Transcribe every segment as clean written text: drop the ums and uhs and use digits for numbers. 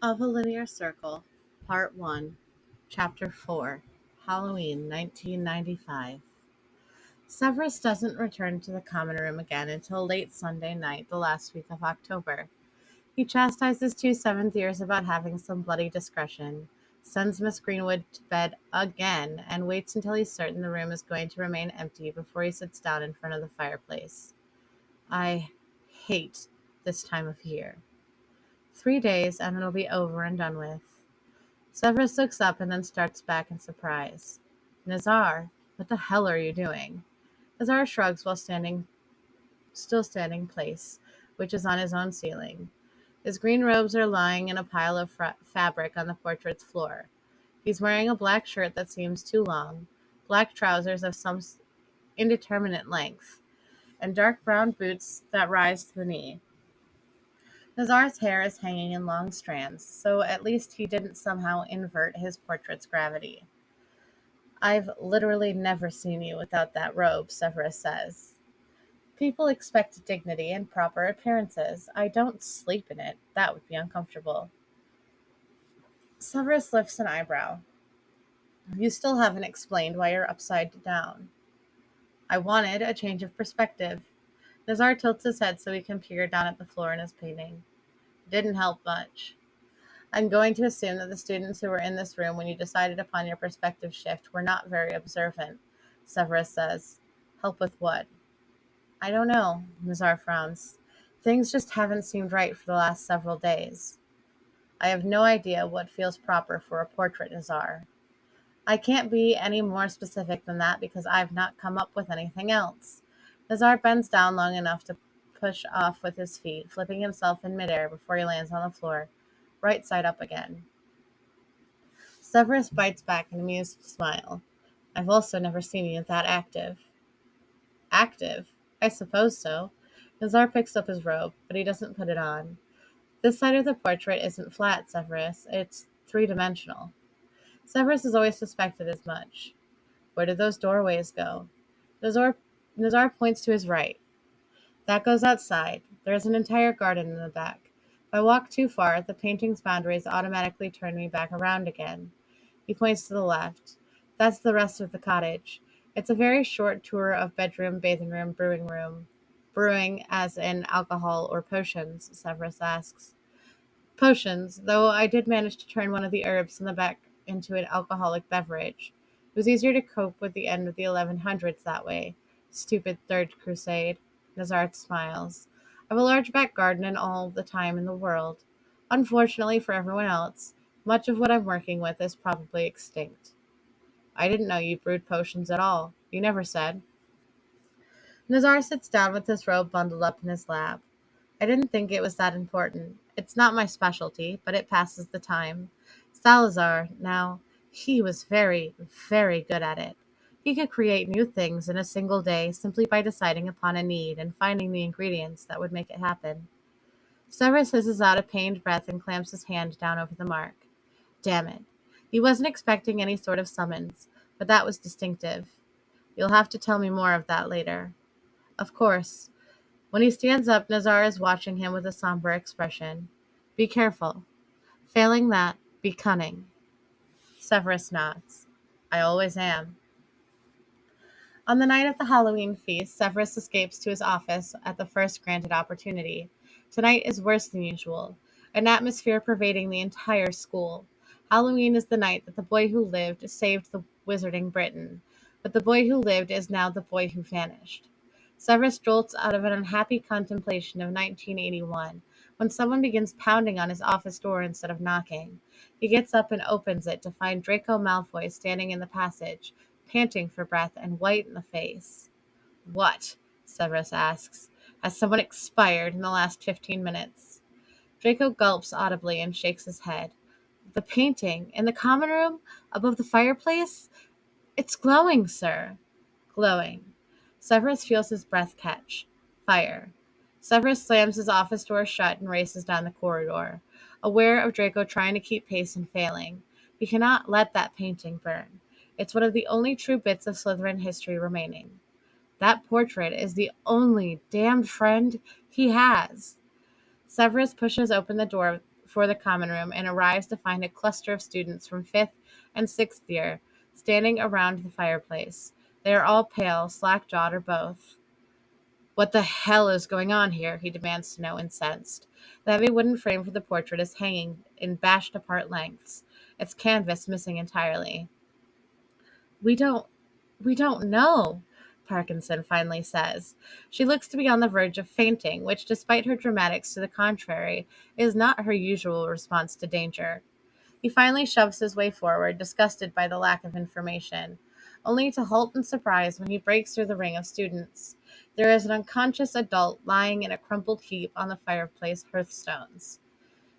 Of a Linear Circle, Part 1, Chapter 4, Halloween 1995. Severus doesn't return to the common room again until late Sunday night, the last week of October. He chastises two seventh-years about having some bloody discretion, sends Miss Greenwood to bed again, and waits until he's certain the room is going to remain empty before he sits down in front of the fireplace. I hate this time of year. 3 days and it'll be over and done with. Severus looks up and then starts back in surprise. Nazar, what the hell are you doing? Nazar shrugs while still standing place, which is on his own ceiling. His green robes are lying in a pile of fabric on the portrait's floor. He's wearing a black shirt that seems too long, black trousers of some indeterminate length, and dark brown boots that rise to the knee. Nazar's hair is hanging in long strands, so at least he didn't somehow invert his portrait's gravity. I've literally never seen you without that robe, Severus says. People expect dignity and proper appearances. I don't sleep in it. That would be uncomfortable. Severus lifts an eyebrow. You still haven't explained why you're upside down. I wanted a change of perspective. Nazar tilts his head so he can peer down at the floor in his painting. Didn't help much. I'm going to assume that the students who were in this room when you decided upon your perspective shift were not very observant, Severus says. Help with what? I don't know, Nazar frowns. Things just haven't seemed right for the last several days. I have no idea what feels proper for a portrait, Nazar. I can't be any more specific than that because I've not come up with anything else. Nazar bends down long enough to push off with his feet, flipping himself in midair before he lands on the floor, right side up again. Severus bites back an amused smile. I've also never seen you that active. Active? I suppose so. Nazar picks up his robe, but he doesn't put it on. This side of the portrait isn't flat, Severus. It's three-dimensional. Severus has always suspected as much. Where do those doorways go? Nazar, Nazar points to his right. That goes outside. There is an entire garden in the back. If I walk too far, the painting's boundaries automatically turn me back around again. He points to the left. That's the rest of the cottage. It's a very short tour of bedroom, bathing room, brewing room. Brewing as in alcohol or potions, Severus asks. Potions, though I did manage to turn one of the herbs in the back into an alcoholic beverage. It was easier to cope with the end of the 1100s that way. Stupid Third Crusade. Nazar smiles. I've a large back garden and all the time in the world. Unfortunately for everyone else, much of what I'm working with is probably extinct. I didn't know you brewed potions at all. You never said. Nazar sits down with his robe bundled up in his lap. I didn't think it was that important. It's not my specialty, but it passes the time. Salazar, now, he was very, very good at it. He could create new things in a single day simply by deciding upon a need and finding the ingredients that would make it happen. Severus hisses out a pained breath and clamps his hand down over the mark. Damn it. He wasn't expecting any sort of summons, but that was distinctive. You'll have to tell me more of that later. Of course. When he stands up, Nazar is watching him with a somber expression. Be careful. Failing that, be cunning. Severus nods. I always am. On the night of the Halloween feast, Severus escapes to his office at the first granted opportunity. Tonight is worse than usual, an atmosphere pervading the entire school. Halloween is the night that the boy who lived saved the wizarding Britain, but the boy who lived is now the boy who vanished. Severus jolts out of an unhappy contemplation of 1981 when someone begins pounding on his office door instead of knocking. He gets up and opens it to find Draco Malfoy standing in the passage, panting for breath and white in the face. What? Severus asks. Has someone expired in the last 15 minutes? Draco gulps audibly and shakes his head. The painting in the common room above the fireplace? It's glowing, sir. Glowing. Severus feels his breath catch. Fire. Severus slams his office door shut and races down the corridor, aware of Draco trying to keep pace and failing. He cannot let that painting burn. It's one of the only true bits of Slytherin history remaining. That portrait is the only damned friend he has. Severus pushes open the door before the common room and arrives to find a cluster of students from 5th and 6th year standing around the fireplace. They are all pale, slack-jawed, or both. What the hell is going on here? He demands to know, incensed. The heavy wooden frame for the portrait is hanging in bashed-apart lengths, its canvas missing entirely. We don't we don't know, Parkinson finally says. She looks to be on the verge of fainting, which, despite her dramatics to the contrary, is not her usual response to danger. He finally shoves his way forward, disgusted by the lack of information, only to halt in surprise when he breaks through the ring of students. There is an unconscious adult lying in a crumpled heap on the fireplace hearthstones.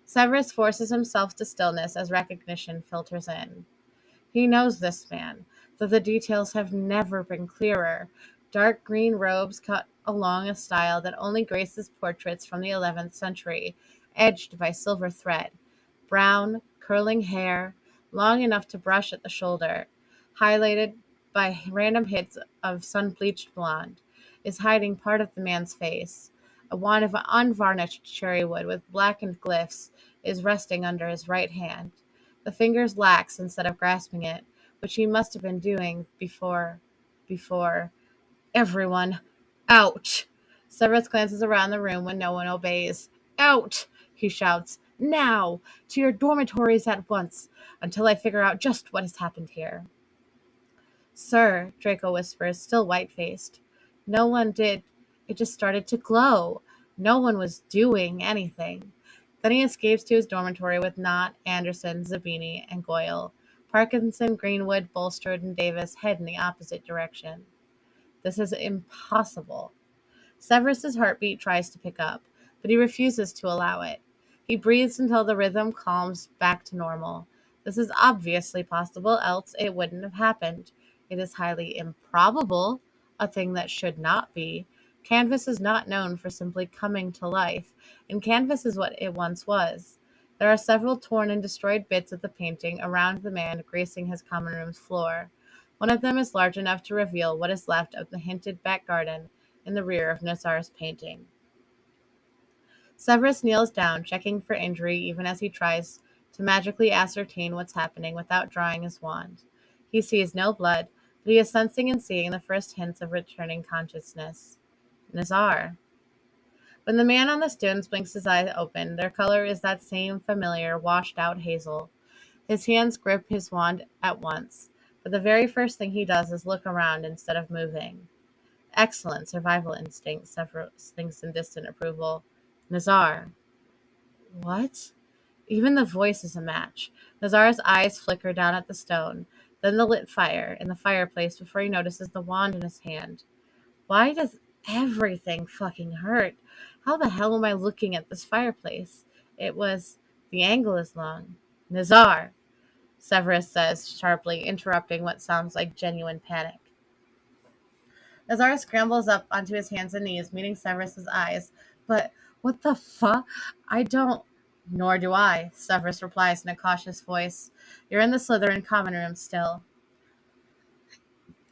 Severus forces himself to stillness as recognition filters in. He knows this man, though the details have never been clearer. Dark green robes cut along a style that only graces portraits from the 11th century, edged by silver thread. Brown, curling hair, long enough to brush at the shoulder, highlighted by random hits of sun-bleached blonde, is hiding part of the man's face. A wand of unvarnished cherry wood with blackened glyphs is resting under his right hand. The fingers lax instead of grasping it, which he must have been doing before. Everyone, out! Severus glances around the room when no one obeys. Out! He shouts. Now! To your dormitories at once, until I figure out just what has happened here. Sir, Draco whispers, still white-faced. No one did. It just started to glow. No one was doing anything. Then he escapes to his dormitory with Knott, Anderson, Zabini, and Goyle. Parkinson, Greenwood, Bulstrode, and Davis head in the opposite direction. This is impossible. Severus's heartbeat tries to pick up, but he refuses to allow it. He breathes until the rhythm calms back to normal. This is obviously possible, else it wouldn't have happened. It is highly improbable, a thing that should not be. Canvas is not known for simply coming to life, and canvas is what it once was. There are several torn and destroyed bits of the painting around the man gracing his common room's floor. One of them is large enough to reveal what is left of the hinted back garden in the rear of Nazar's painting. Severus kneels down, checking for injury even as he tries to magically ascertain what's happening without drawing his wand. He sees no blood, but he is sensing and seeing the first hints of returning consciousness. Nazar. When the man on the stones blinks his eyes open, their color is that same familiar, washed-out hazel. His hands grip his wand at once, but the very first thing he does is look around instead of moving. Excellent survival instinct, Severus thinks in distant approval. Nazar. What? Even the voice is a match. Nazar's eyes flicker down at the stone, then the lit fire in the fireplace before he notices the wand in his hand. Why does everything fucking hurt? How the hell am I looking at this fireplace? The angle is long. Nazar, Severus says sharply, interrupting what sounds like genuine panic. Nazar scrambles up onto his hands and knees, meeting Severus's eyes. But what the fuck? I don't. Nor do I, Severus replies in a cautious voice. You're in the Slytherin common room still.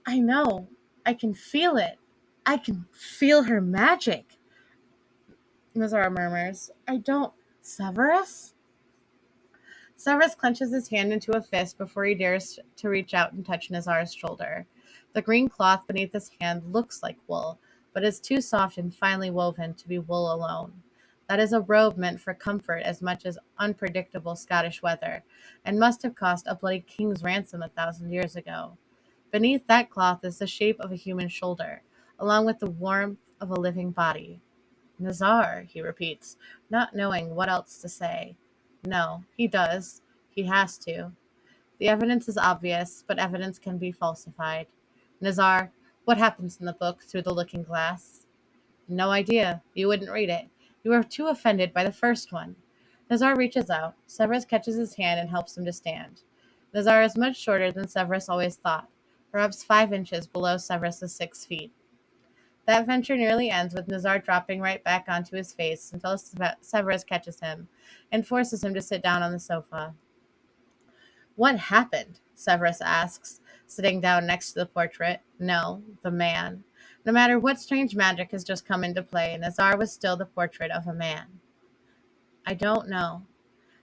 I know. I can feel it. I can feel her magic. Nazar murmurs. I don't. Severus? Severus clenches his hand into a fist before he dares to reach out and touch Nazar's shoulder. The green cloth beneath his hand looks like wool, but is too soft and finely woven to be wool alone. That is a robe meant for comfort as much as unpredictable Scottish weather, and must have cost a bloody king's ransom 1,000 years ago. Beneath that cloth is the shape of a human shoulder, along with the warmth of a living body. Nazar, he repeats, not knowing what else to say. No, he does. He has to. The evidence is obvious, but evidence can be falsified. Nazar, what happens in the book through the looking glass? No idea. You wouldn't read it. You were too offended by the first one. Nazar reaches out. Severus catches his hand and helps him to stand. Nazar is much shorter than Severus always thought, perhaps 5 inches below Severus's 6 feet. That venture nearly ends with Nazar dropping right back onto his face until Severus catches him and forces him to sit down on the sofa. What happened? Severus asks, sitting down next to the portrait. No, the man. No matter what strange magic has just come into play, Nazar was still the portrait of a man. I don't know.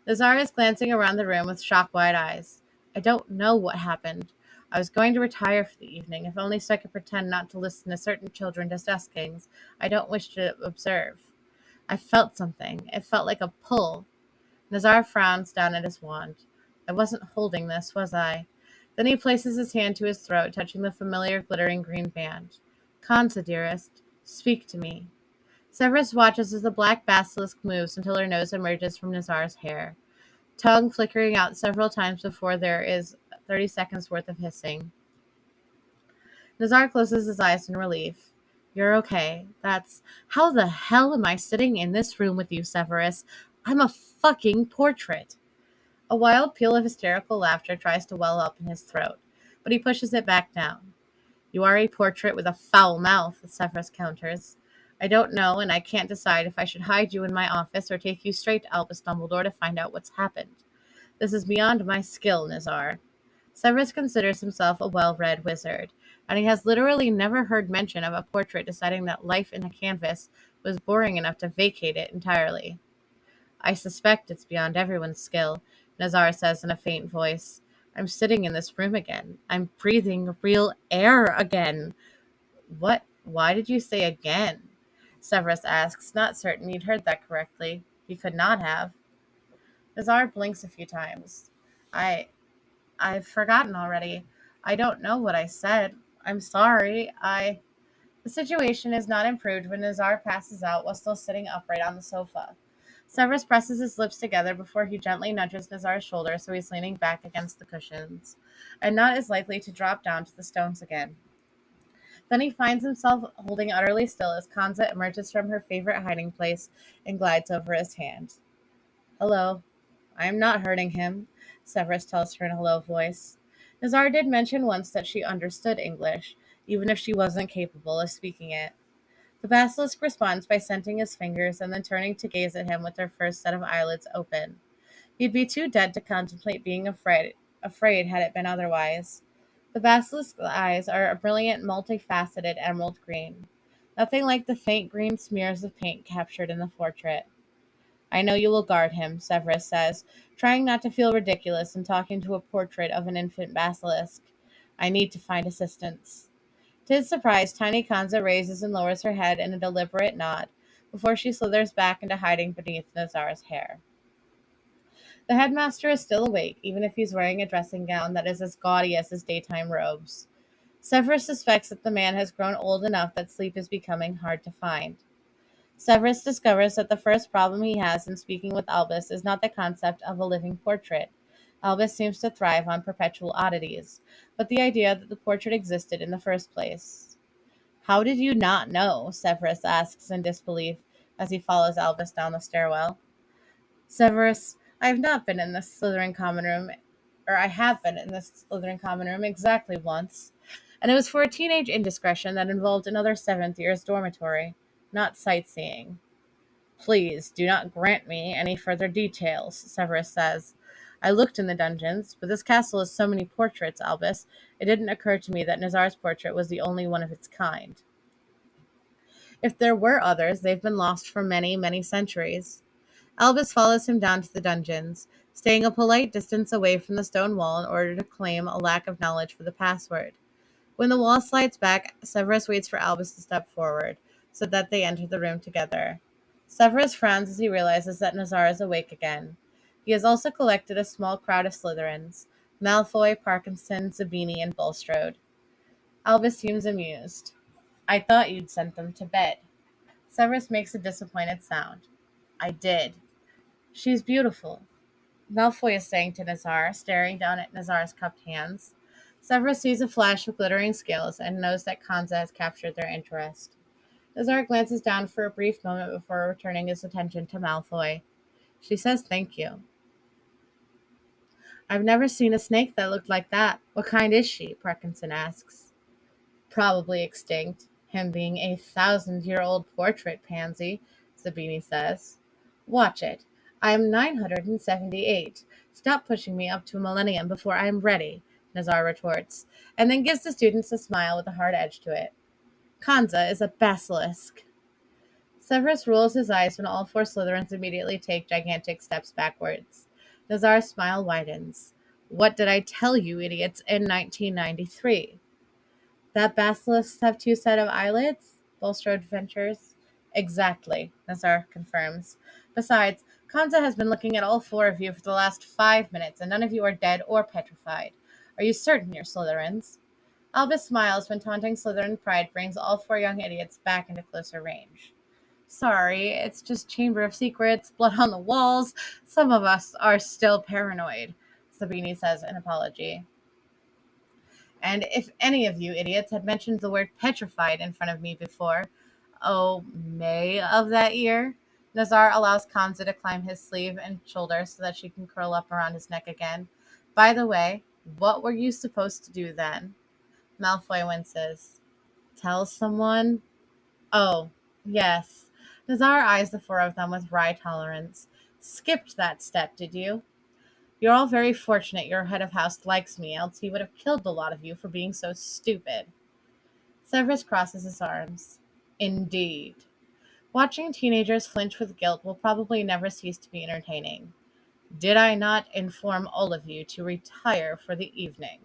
Nazar is glancing around the room with shock-wide eyes. I don't know what happened. I was going to retire for the evening, if only so I could pretend not to listen to certain children discuss things I don't wish to observe. I felt something. It felt like a pull. Nazar frowns down at his wand. I wasn't holding this, was I? Then he places his hand to his throat, touching the familiar glittering green band. Kansa, dearest, speak to me. Severus watches as the black basilisk moves until her nose emerges from Nazar's hair, tongue flickering out several times before there is 30 seconds worth of hissing. Nazar closes his eyes in relief. You're okay. That's... How the hell am I sitting in this room with you, Severus? I'm a fucking portrait. A wild peal of hysterical laughter tries to well up in his throat, but he pushes it back down. You are a portrait with a foul mouth, Severus counters. I don't know, and I can't decide if I should hide you in my office or take you straight to Albus Dumbledore to find out what's happened. This is beyond my skill, Nizar. Severus considers himself a well-read wizard, and he has literally never heard mention of a portrait deciding that life in a canvas was boring enough to vacate it entirely. I suspect it's beyond everyone's skill, Nazar says in a faint voice. I'm sitting in this room again. I'm breathing real air again. What? Why did you say again? Severus asks, not certain he'd heard that correctly. He could not have. Nazar blinks a few times. I I've forgotten already. I don't know what I said. I'm sorry. The situation is not improved when Nazar passes out while still sitting upright on the sofa. Severus presses his lips together before he gently nudges Nazar's shoulder so he's leaning back against the cushions, and not as likely to drop down to the stones again. Then he finds himself holding utterly still as Kanza emerges from her favorite hiding place and glides over his hand. Hello. I am not hurting him, Severus tells her in a low voice. Nazar did mention once that she understood English, even if she wasn't capable of speaking it. The basilisk responds by scenting his fingers and then turning to gaze at him with her first set of eyelids open. He'd be too dead to contemplate being afraid had it been otherwise. The basilisk's eyes are a brilliant, multifaceted emerald green, nothing like the faint green smears of paint captured in the portrait. I know you will guard him, Severus says, trying not to feel ridiculous in talking to a portrait of an infant basilisk. I need to find assistance. To his surprise, Tiny Kanza raises and lowers her head in a deliberate nod before she slithers back into hiding beneath Nazar's hair. The headmaster is still awake, even if he's wearing a dressing gown that is as gaudy as his daytime robes. Severus suspects that the man has grown old enough that sleep is becoming hard to find. Severus discovers that the first problem he has in speaking with Albus is not the concept of a living portrait. Albus seems to thrive on perpetual oddities, but the idea that the portrait existed in the first place. How did you not know? Severus asks in disbelief as he follows Albus down the stairwell. Severus, I have not been in this Slytherin common room, or I have been in this Slytherin common room exactly once, and it was for a teenage indiscretion that involved another seventh year's dormitory, not sightseeing. Please do not grant me any further details, Severus says. I looked in the dungeons, but this castle has so many portraits, Albus. It didn't occur to me that Nazar's portrait was the only one of its kind. If there were others, they've been lost for many, many centuries. Albus follows him down to the dungeons, staying a polite distance away from the stone wall in order to claim a lack of knowledge for the password. When the wall slides back, Severus waits for Albus to step forward, so that they enter the room together. Severus frowns as he realizes that Nazar is awake again. He has also collected a small crowd of Slytherins: Malfoy, Parkinson, Zabini, and Bulstrode. Albus seems amused. I thought you'd sent them to bed. Severus makes a disappointed sound. I did. She's beautiful, Malfoy is saying to Nazar, staring down at Nazar's cupped hands. Severus sees a flash of glittering scales and knows that Kanza has captured their interest. Nazar glances down for a brief moment before returning his attention to Malfoy. She says thank you. I've never seen a snake that looked like that. What kind is she? Parkinson asks. Probably extinct, him being a 1,000-year-old portrait, Pansy, Zabini says. Watch it. I am 978. Stop pushing me up to a millennium before I am ready, Nazar retorts, and then gives the students a smile with a hard edge to it. Kanza is a basilisk. Severus rolls his eyes when all four Slytherins immediately take gigantic steps backwards. Nazar's smile widens. What did I tell you, idiots, in 1993? That basilisks have two set of eyelids? Bulstrode ventures. Exactly, Nazar confirms. Besides, Kanza has been looking at all four of you for the last 5 minutes, and none of you are dead or petrified. Are you certain you're Slytherins? Albus smiles when taunting Slytherin pride brings all four young idiots back into closer range. Sorry, it's just Chamber of Secrets, blood on the walls. Some of us are still paranoid, Sabini says in apology. And if any of you idiots had mentioned the word petrified in front of me before, oh, May of that year, Nazar allows Kanza to climb his sleeve and shoulder so that she can curl up around his neck again. By the way, what were you supposed to do then? Malfoy winces. Tell someone? Oh, yes. Nazar eyes the four of them with wry tolerance. Skipped that step, did you? You're all very fortunate your head of house likes me, else he would have killed a lot of you for being so stupid. Severus crosses his arms. Indeed. Watching teenagers flinch with guilt will probably never cease to be entertaining. Did I not inform all of you to retire for the evening?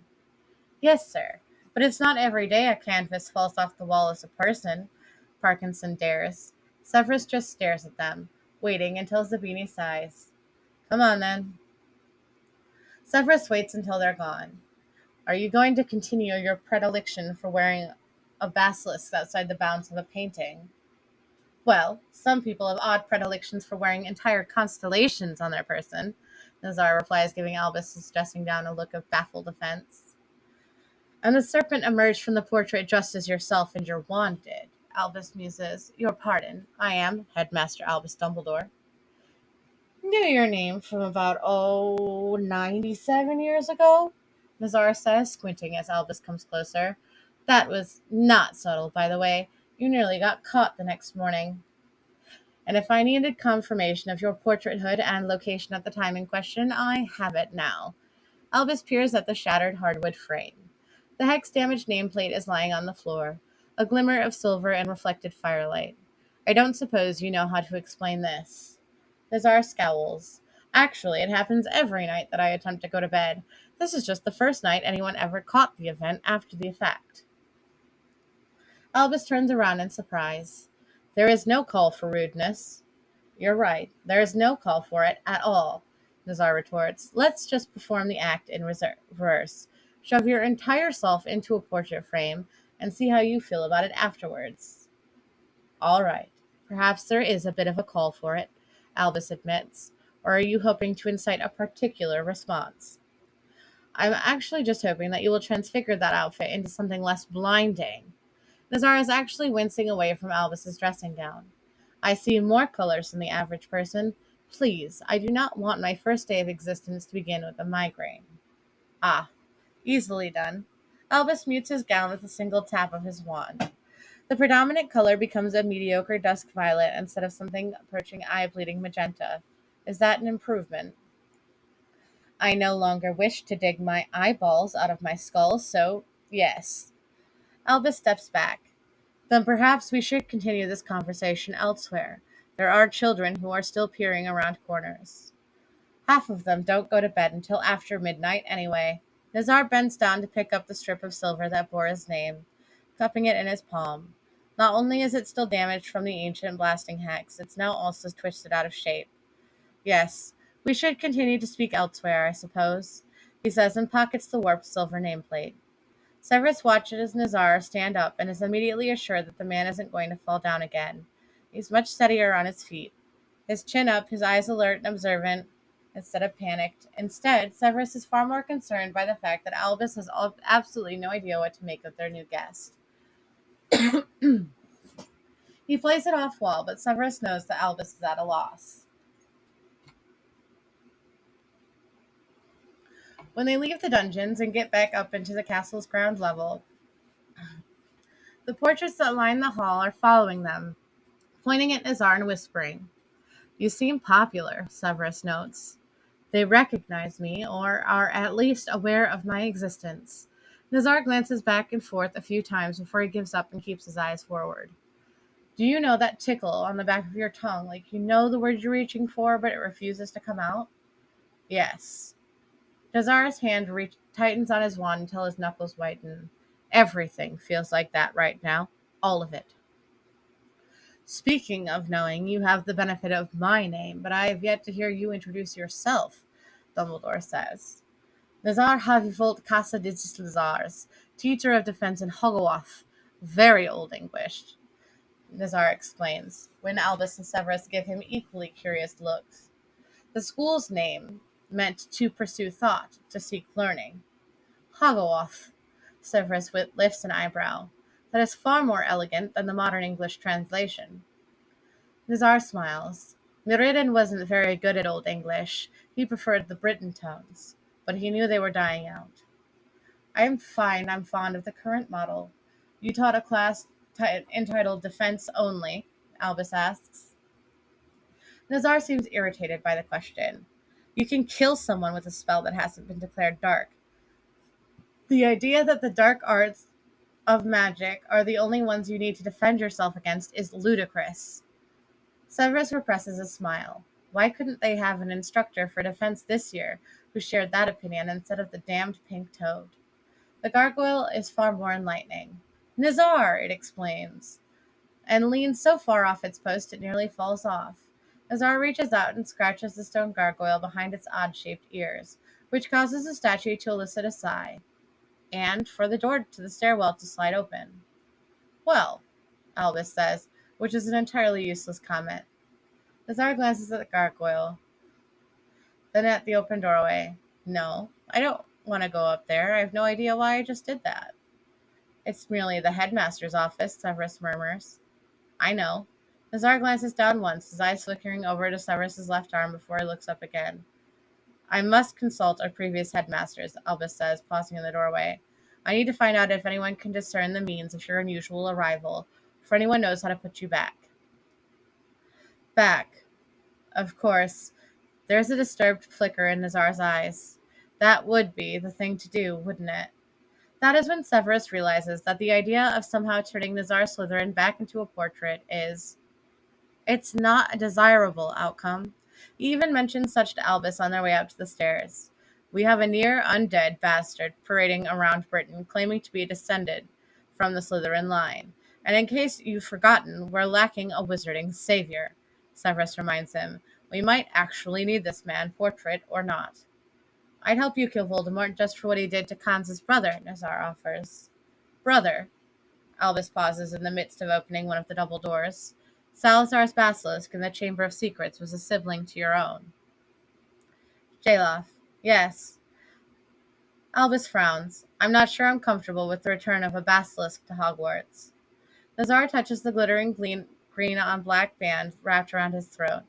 Yes, sir. But it's not every day a canvas falls off the wall as a person, Parkinson dares. Severus just stares at them, waiting until Zabini sighs. Come on, then. Severus waits until they're gone. Are you going to continue your predilection for wearing a basilisk outside the bounds of a painting? Well, some people have odd predilections for wearing entire constellations on their person, Nazar replies, giving Albus' dressing down a look of baffled offense. And the serpent emerged from the portrait just as yourself and your wand did, Albus muses. Your pardon, I am Headmaster Albus Dumbledore. Knew your name from about, 97 years ago, Nazar says, squinting as Albus comes closer. That was not subtle, by the way. You nearly got caught the next morning. And if I needed confirmation of your portraithood and location at the time in question, I have it now. Albus peers at the shattered hardwood frame. The hex-damaged nameplate is lying on the floor, a glimmer of silver and reflected firelight. I don't suppose you know how to explain this. Nazar scowls. Actually, it happens every night that I attempt to go to bed. This is just the first night anyone ever caught the event after the effect. Albus turns around in surprise. There is no call for rudeness. You're right. There is no call for it at all, Nazar retorts. Let's just perform the act in reverse. Shove your entire self into a portrait frame and see how you feel about it afterwards. All right. Perhaps there is a bit of a call for it, Albus admits. Or are you hoping to incite a particular response? I'm actually just hoping that you will transfigure that outfit into something less blinding. Nazar is actually wincing away from Albus's dressing gown. I see more colors than the average person. Please, I do not want my first day of existence to begin with a migraine. Ah, easily done. Albus mutes his gown with a single tap of his wand. The predominant color becomes a mediocre dusk violet instead of something approaching eye-bleeding magenta. Is that an improvement? I no longer wish to dig my eyeballs out of my skull, so yes. Albus steps back. Then perhaps we should continue this conversation elsewhere. There are children who are still peering around corners. Half of them don't go to bed until after midnight anyway. Nazar bends down to pick up the strip of silver that bore his name, cupping it in his palm. Not only is it still damaged from the ancient blasting hex, it's now also twisted out of shape. Yes, we should continue to speak elsewhere, I suppose, he says and pockets the warped silver nameplate. Severus watches Nazar stand up and is immediately assured that the man isn't going to fall down again. He's much steadier on his feet, his chin up, his eyes alert and observant instead of panicked. Instead, Severus is far more concerned by the fact that Albus has absolutely no idea what to make of their new guest. He plays it off well, but Severus knows that Albus is at a loss. When they leave the dungeons and get back up into the castle's ground level, the portraits that line the hall are following them, pointing at Nazar and whispering. You seem popular, Severus notes. They recognize me, or are at least aware of my existence. Nazar glances back and forth a few times before he gives up and keeps his eyes forward. Do you know that tickle on the back of your tongue, like you know the word you're reaching for, but it refuses to come out? Yes. Nazar's hand tightens on his wand until his knuckles whiten. Everything feels like that right now. All of it. Speaking of knowing, you have the benefit of my name, but I have yet to hear you introduce yourself, Dumbledore says. Nazar Havivolt Casa de Lazars, teacher of defense in Hogwarts. Very old English, Nazar explains, when Albus and Severus give him equally curious looks. The school's name meant to pursue thought, to seek learning. Hogwarts, Severus lifts an eyebrow. That is far more elegant than the modern English translation. Nazar smiles. Mirrodin wasn't very good at Old English. He preferred the Briton tones, but he knew they were dying out. I'm fine. I'm fond of the current model. You taught a class entitled Defense Only, Albus asks. Nazar seems irritated by the question. You can kill someone with a spell that hasn't been declared dark. The idea that the dark arts of magic are the only ones you need to defend yourself against is ludicrous. Severus represses a smile. Why couldn't they have an instructor for defense this year who shared that opinion instead of the damned pink toad? The gargoyle is far more enlightening. Nazar, it explains, and leans so far off its post it nearly falls off. Nazar reaches out and scratches the stone gargoyle behind its odd-shaped ears, which causes the statue to elicit a sigh, and for the door to the stairwell to slide open. Well, Albus says, which is an entirely useless comment. Nazar glances at the gargoyle, then at the open doorway. No, I don't want to go up there. I have no idea why I just did that. It's merely the headmaster's office, Severus murmurs. I know. Nazar glances down once, his eyes flickering over to Severus's left arm before he looks up again. I must consult our previous headmasters, Albus says, pausing in the doorway. I need to find out if anyone can discern the means of your unusual arrival, if anyone knows how to put you back. Back. Of course. There's a disturbed flicker in Nazar's eyes. That would be the thing to do, wouldn't it? That is when Severus realizes that the idea of somehow turning Nazar Slytherin back into a portrait is... It's not a desirable outcome. He even mentions such to Albus on their way up to the stairs. We have a near undead bastard parading around Britain, claiming to be descended from the Slytherin line. And in case you've forgotten, we're lacking a wizarding savior, Severus reminds him. We might actually need this man, portrait or not. I'd help you kill Voldemort just for what he did to Kans's brother, Nazar offers. Brother? Albus pauses in the midst of opening one of the double doors. Salazar's basilisk in the Chamber of Secrets was a sibling to your own. Jalof. Yes. Albus frowns. I'm not sure I'm comfortable with the return of a basilisk to Hogwarts. Nazar touches the glittering green on black band wrapped around his throat.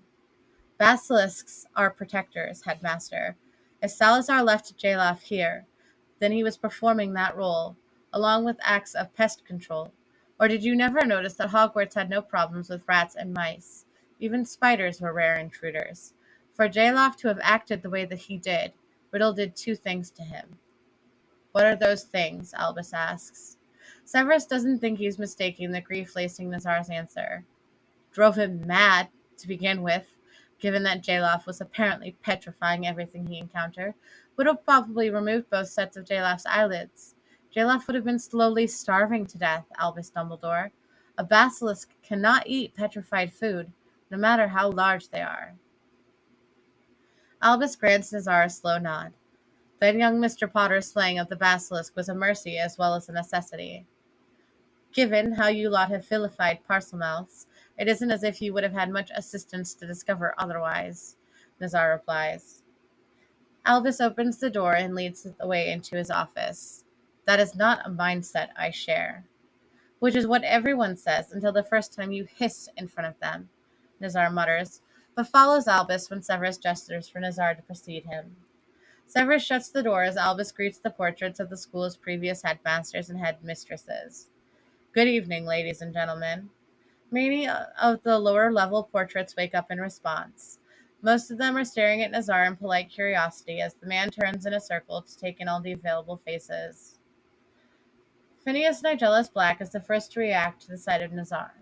Basilisks are protectors, headmaster. If Salazar left Jalof here, then he was performing that role, along with acts of pest control. Or did you never notice that Hogwarts had no problems with rats and mice? Even spiders were rare intruders. For Jalof to have acted the way that he did, Riddle did two things to him. What are those things? Albus asks. Severus doesn't think he's mistaking the grief lacing Nazar's answer. Drove him mad, to begin with, given that Jalof was apparently petrifying everything he encountered, would have probably removed both sets of Jalof's eyelids. Jalof would have been slowly starving to death, Albus Dumbledore. A basilisk cannot eat petrified food, no matter how large they are. Albus grants Nazar a slow nod. Then young Mr. Potter's slaying of the basilisk was a mercy as well as a necessity. Given how you lot have vilified Parselmouths, it isn't as if you would have had much assistance to discover otherwise, Nazar replies. Albus opens the door and leads the way into his office. That is not a mindset I share. Which is what everyone says until the first time you hiss in front of them, Nazar mutters, but follows Albus when Severus gestures for Nazar to precede him. Severus shuts the door as Albus greets the portraits of the school's previous headmasters and headmistresses. Good evening, ladies and gentlemen. Many of the lower-level portraits wake up in response. Most of them are staring at Nazar in polite curiosity as the man turns in a circle to take in all the available faces. Phineas Nigellus Black is the first to react to the sight of Nazar.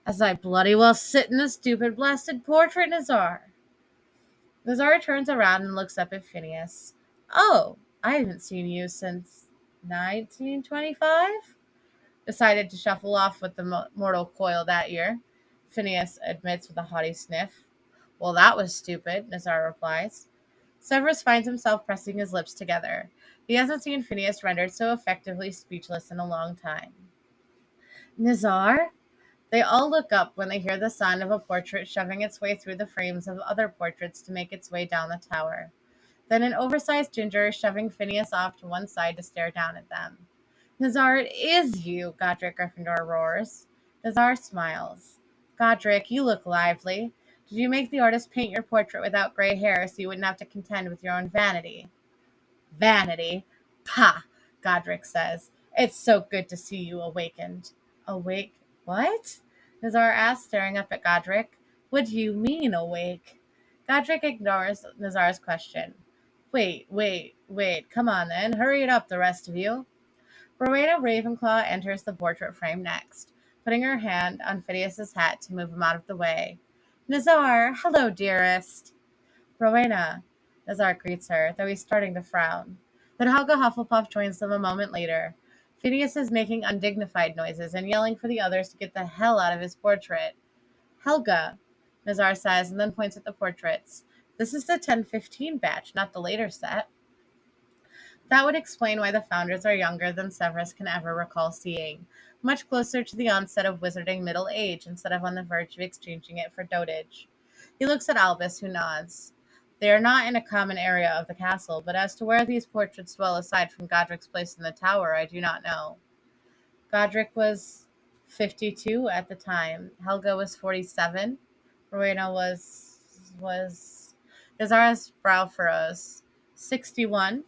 As I bloody well sit in the stupid blasted portrait, Nazar. Nazar turns around and looks up at Phineas. Oh, I haven't seen you since 1925? Decided to shuffle off with the mortal coil that year, Phineas admits with a haughty sniff. Well, that was stupid, Nazar replies. Severus finds himself pressing his lips together. He hasn't seen Phineas rendered so effectively speechless in a long time. Nazar? They all look up when they hear the sound of a portrait shoving its way through the frames of other portraits to make its way down the tower. Then an oversized ginger is shoving Phineas off to one side to stare down at them. Nazar, it is you, Godric Gryffindor roars. Nazar smiles. Godric, you look lively. Did you make the artist paint your portrait without gray hair so you wouldn't have to contend with your own vanity? Vanity? Pah, Godric says. It's so good to see you awakened. Awake? What? Nazar asks, staring up at Godric. What do you mean, awake? Godric ignores Nazar's question. Wait. Come on then. Hurry it up, the rest of you. Rowena Ravenclaw enters the portrait frame next, putting her hand on Phineas's hat to move him out of the way. Nazar, hello, dearest. Rowena, Nazar greets her, though he's starting to frown. Then Helga Hufflepuff joins them a moment later. Phineas is making undignified noises and yelling for the others to get the hell out of his portrait. Helga, Nazar says, and then points at the portraits. This is the 1015 batch, not the later set. That would explain why the founders are younger than Severus can ever recall seeing, much closer to the onset of wizarding middle age instead of on the verge of exchanging it for dotage. He looks at Albus, who nods. They are not in a common area of the castle, but as to where these portraits dwell aside from Godric's place in the tower, I do not know. Godric was 52 at the time. Helga was 47. Rowena was Nazara's brow furrows. 61.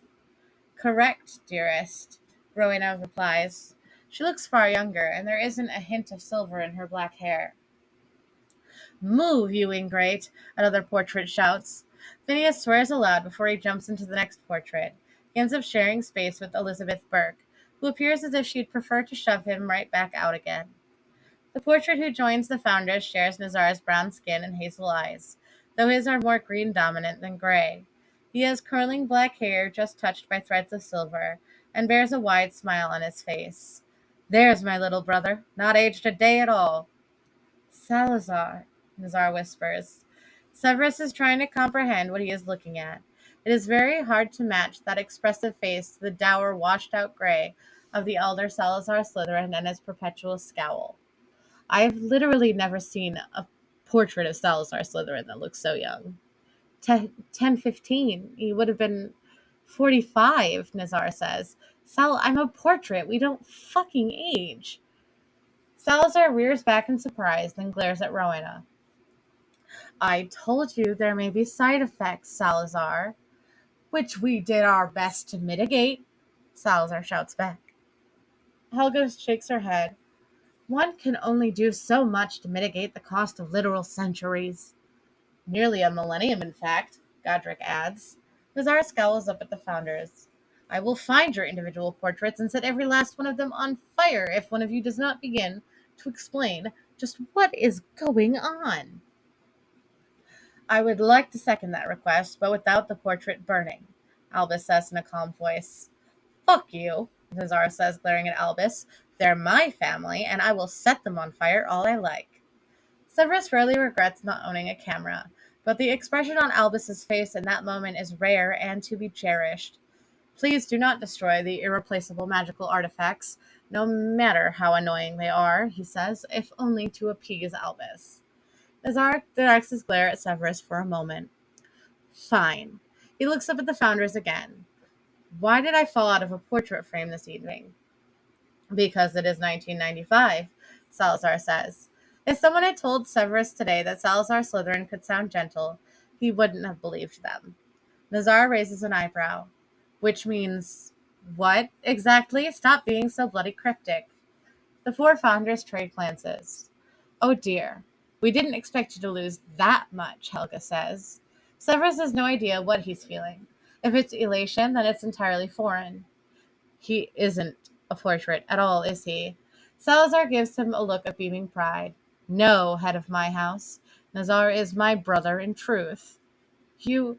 Correct, dearest, Rowena replies. She looks far younger, and there isn't a hint of silver in her black hair. Move, you ingrate, another portrait shouts. Phineas swears aloud before he jumps into the next portrait. He ends up sharing space with Elizabeth Burke, who appears as if she'd prefer to shove him right back out again. The portrait who joins the founders shares Nazar's brown skin and hazel eyes, though his are more green dominant than gray. He has curling black hair just touched by threads of silver, and bears a wide smile on his face. There's my little brother, not aged a day at all. Salazar, Nazar whispers. Severus is trying to comprehend what he is looking at. It is very hard to match that expressive face to the dour, washed-out gray of the elder Salazar Slytherin and his perpetual scowl. I've literally never seen a portrait of Salazar Slytherin that looks so young. 1015. He would have been 45, Nazar says. Sal, I'm a portrait. We don't fucking age. Salazar rears back in surprise, then glares at Rowena. I told you there may be side effects, Salazar. Which we did our best to mitigate, Salazar shouts back. Helga shakes her head. One can only do so much to mitigate the cost of literal centuries. Nearly a millennium, in fact, Godric adds. Nazar scowls up at the founders. I will find your individual portraits and set every last one of them on fire if one of you does not begin to explain just what is going on. I would like to second that request, but without the portrait burning, Albus says in a calm voice. Fuck you, Nazar says, glaring at Albus. They're my family, and I will set them on fire all I like. Severus rarely regrets not owning a camera, but the expression on Albus's face in that moment is rare and to be cherished. Please do not destroy the irreplaceable magical artifacts, no matter how annoying they are, he says, if only to appease Albus. Nazar directs his glare at Severus for a moment. Fine. He looks up at the founders again. Why did I fall out of a portrait frame this evening? Because it is 1995, Salazar says. If someone had told Severus today that Salazar Slytherin could sound gentle, he wouldn't have believed them. Nazar raises an eyebrow. Which means, what exactly? Stop being so bloody cryptic. The four founders trade glances. Oh dear, we didn't expect you to lose that much, Helga says. Severus has no idea what he's feeling. If it's elation, then it's entirely foreign. He isn't a portrait at all, is he? Salazar gives him a look of beaming pride. No, head of my house. Nazar is my brother in truth. You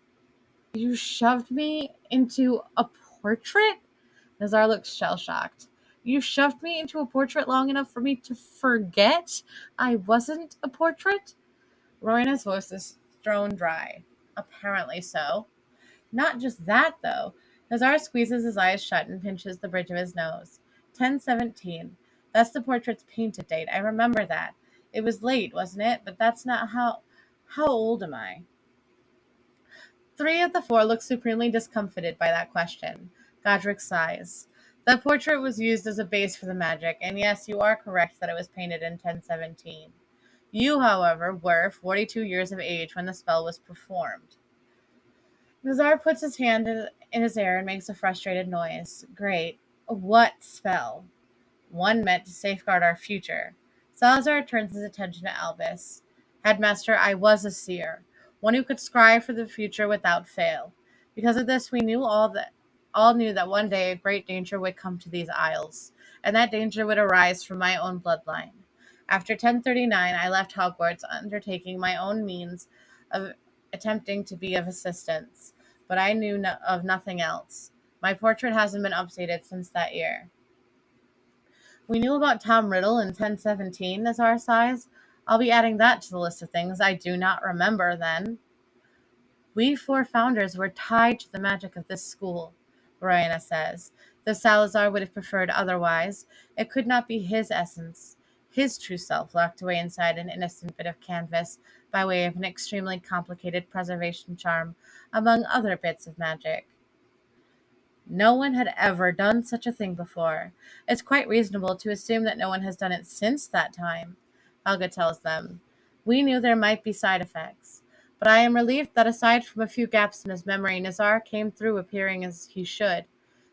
you shoved me into a portrait? Nazar looks shell-shocked. You shoved me into a portrait long enough for me to forget I wasn't a portrait? Rowena's voice is thrown dry. Apparently so. Not just that, though. Nazar squeezes his eyes shut and pinches the bridge of his nose. 1017. That's the portrait's painted date. I remember that. It was late, wasn't it? But that's not how... How old am I? Three of the four look supremely discomfited by that question. Godric sighs. The portrait was used as a base for the magic, and yes, you are correct that it was painted in 1017. You, however, were 42 years of age when the spell was performed. Nazar puts his hand in his air and makes a frustrated noise. Great. What spell? One meant to safeguard our future. Salazar turns his attention to Albus. Headmaster, I was a seer, one who could scry for the future without fail. Because of this, we knew all knew that one day a great danger would come to these isles, and that danger would arise from my own bloodline. After 1039, I left Hogwarts, undertaking my own means of attempting to be of assistance, but I knew of nothing else. My portrait hasn't been updated since that year. We knew about Tom Riddle in 1017 as our size. I'll be adding that to the list of things I do not remember then. We four founders were tied to the magic of this school, Rowena says. Though Salazar would have preferred otherwise, it could not be his essence, his true self locked away inside an innocent bit of canvas by way of an extremely complicated preservation charm, among other bits of magic. No one had ever done such a thing before. It's quite reasonable to assume that no one has done it since that time, Helga tells them. We knew there might be side effects, but I am relieved that aside from a few gaps in his memory, Nazar came through appearing as he should,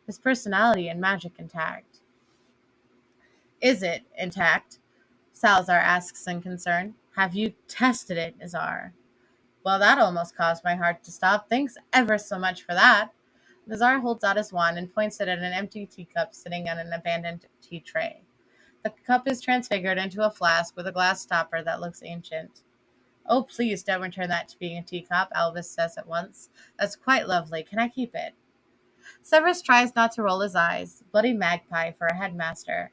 his personality and magic intact. Is it intact? Salazar asks in concern. Have you tested it, Nazar? Well, that almost caused my heart to stop. Thanks ever so much for that. Nazar holds out his wand and points it at an empty teacup sitting on an abandoned tea tray. The cup is transfigured into a flask with a glass stopper that looks ancient. Oh, please don't return that to being a teacup, Albus says at once. That's quite lovely. Can I keep it? Severus tries not to roll his eyes. Bloody magpie for a headmaster.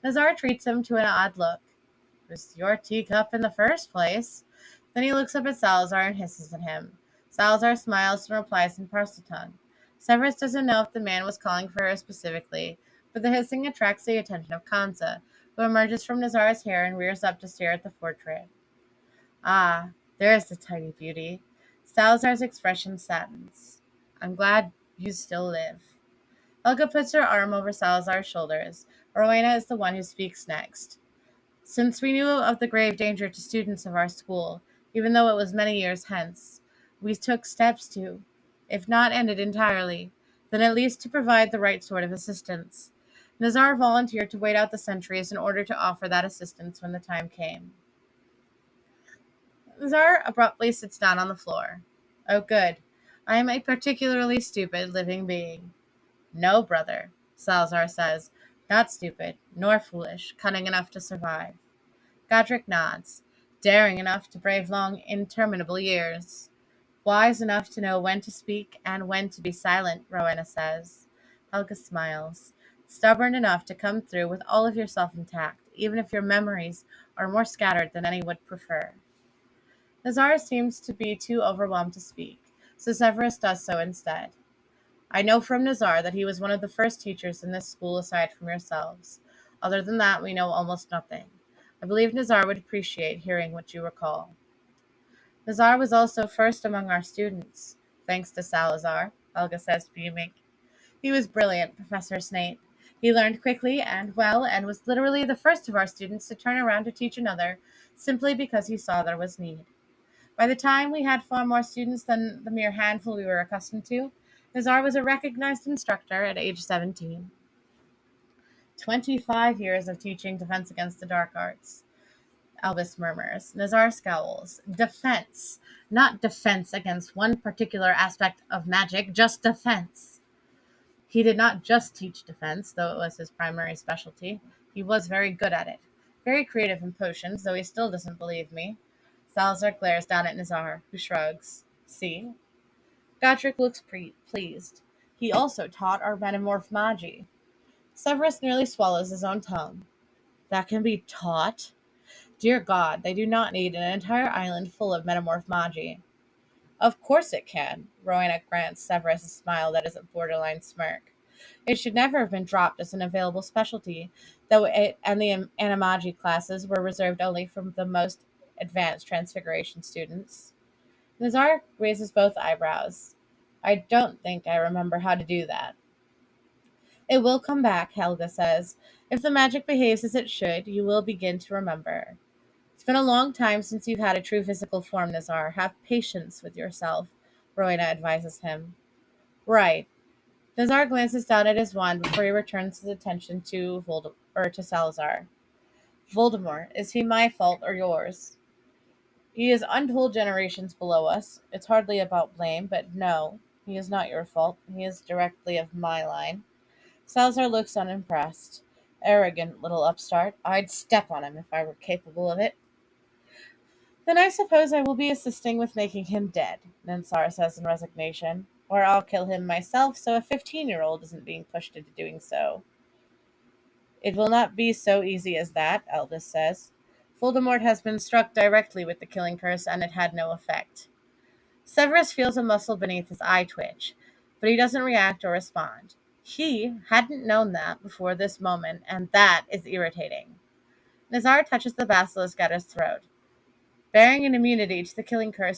Nazar treats him to an odd look. It was your teacup in the first place. Then he looks up at Salazar and hisses at him. Salazar smiles and replies in Parseltongue. Severus doesn't know if the man was calling for her specifically, but the hissing attracts the attention of Kansa, who emerges from Nazar's hair and rears up to stare at the portrait. Ah, there's the tiny beauty. Salazar's expression saddens. I'm glad you still live. Helga puts her arm over Salazar's shoulders. Rowena is the one who speaks next. Since we knew of the grave danger to students of our school, even though it was many years hence, we took steps to, if not end it entirely, then at least to provide the right sort of assistance. Nazar volunteered to wait out the centuries in order to offer that assistance when the time came. Nazar abruptly sits down on the floor. Oh, good. I am a particularly stupid living being. No, brother, Salazar says. Not stupid, nor foolish, cunning enough to survive. Godric nods. Daring enough to brave long, interminable years. Wise enough to know when to speak and when to be silent, Rowena says. Helga smiles. Stubborn enough to come through with all of yourself intact, even if your memories are more scattered than any would prefer. Nazar seems to be too overwhelmed to speak, so Severus does so instead. I know from Nazar that he was one of the first teachers in this school aside from yourselves. Other than that, we know almost nothing. I believe Nazar would appreciate hearing what you recall. Nazar was also first among our students, thanks to Salazar, Helga says, beaming. He was brilliant, Professor Snape. He learned quickly and well, and was literally the first of our students to turn around to teach another, simply because he saw there was need. By the time we had far more students than the mere handful we were accustomed to, Nazar was a recognized instructor at age 17. 25 years of teaching defense against the dark arts, Albus murmurs. Nazar scowls. Defense. Not defense against one particular aspect of magic, just defense. He did not just teach defense, though it was his primary specialty. He was very good at it. Very creative in potions, though he still doesn't believe me. Salazar glares down at Nazar, who shrugs. See? Godric looks pleased. He also taught our metamorph magi. Severus nearly swallows his own tongue. That can be taught? Dear God, they do not need an entire island full of metamorph magi. Of course it can. Rowena grants Severus a smile that is a borderline smirk. It should never have been dropped as an available specialty, though it and the animagi classes were reserved only for the most advanced transfiguration students. Nazar raises both eyebrows. I don't think I remember how to do that. It will come back, Helga says. If the magic behaves as it should, you will begin to remember. It's been a long time since you've had a true physical form, Nazar. Have patience with yourself, Rowena advises him. Right. Nazar glances down at his wand before he returns his attention to to Salazar. Voldemort, is he my fault or yours? He is untold generations below us. It's hardly about blame, but no, he is not your fault. He is directly of my line. Salazar looks unimpressed. Arrogant little upstart. I'd step on him if I were capable of it. Then I suppose I will be assisting with making him dead, Nansar says in resignation. Or I'll kill him myself so a 15-year-old isn't being pushed into doing so. It will not be so easy as that, Aldous says. Voldemort has been struck directly with the killing curse and it had no effect. Severus feels a muscle beneath his eye twitch, but he doesn't react or respond. He hadn't known that before this moment, and that is irritating. Nazar touches the basilisk at his throat. Bearing an immunity to the killing curse